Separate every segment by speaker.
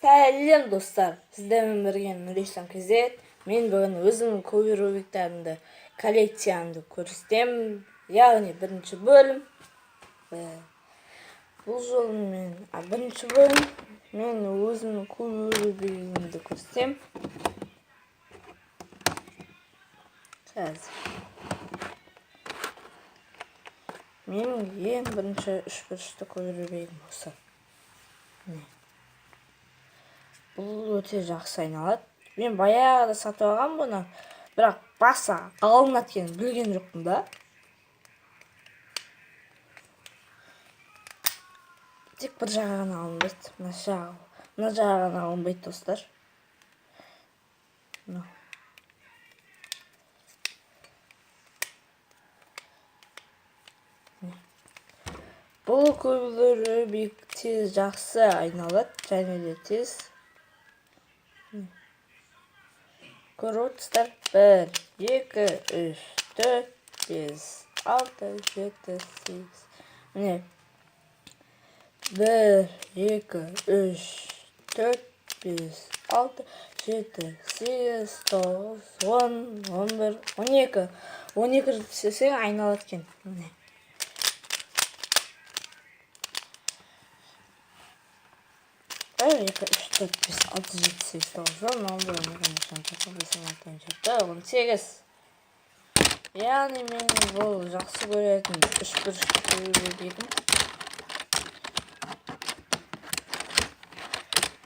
Speaker 1: Сәлем достар, сіздермен бірге Нұрислам Кезет. Мен бүгін өзімнің көбі рубриктарымды, коллекциямды көрсетемін. Яғни бірінші бөлім. Бұл жолы бірінші бөлім. Мен өзімнің көбі рубрикамды көрсетемін. Менің ең бірінші үшбұрышты көбі рубрикам осы. Бұл өте жақсы айналады. Мен баяғыда сатып алғам бұны, бірақ басы алынады екенін білген жоқпын да. Тек бір жағы ғана алынбайды. Мына жағы ғана алынбайды достар. Бұл көбілері тез жақсы айналады, және де тез. Көріп отырсыздар. 1, 2, 3, 4, 5, 6, 7, 8. Міне. 1, 2, 3, 4, 5, 6, 7, 8, 9, 10, 11, 12. 12 сесең айналады екен. Міне. 1, 2, 3, 4, 5, 6, 7, 8, 9, 10, 11, 18. Яғни мен бұл жақсы көретін үшбұрышты көбірегім.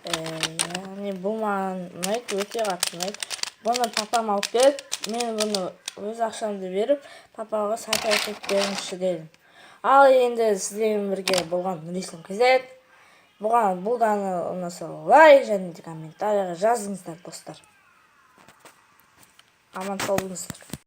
Speaker 1: Яғни бұл маған ұнайды, өте қатты ұнайды. Бұны папам алып келді. Мен бұны өз ақшамды беріп, папаға сатып әкеліп беріңізші дедім. Ал енді сіздермен бірге болған Нұрислам Кезет. Бұған ұнаса лайк және де комментарийға жазыңыздар достар. Аман сау болыңыздар.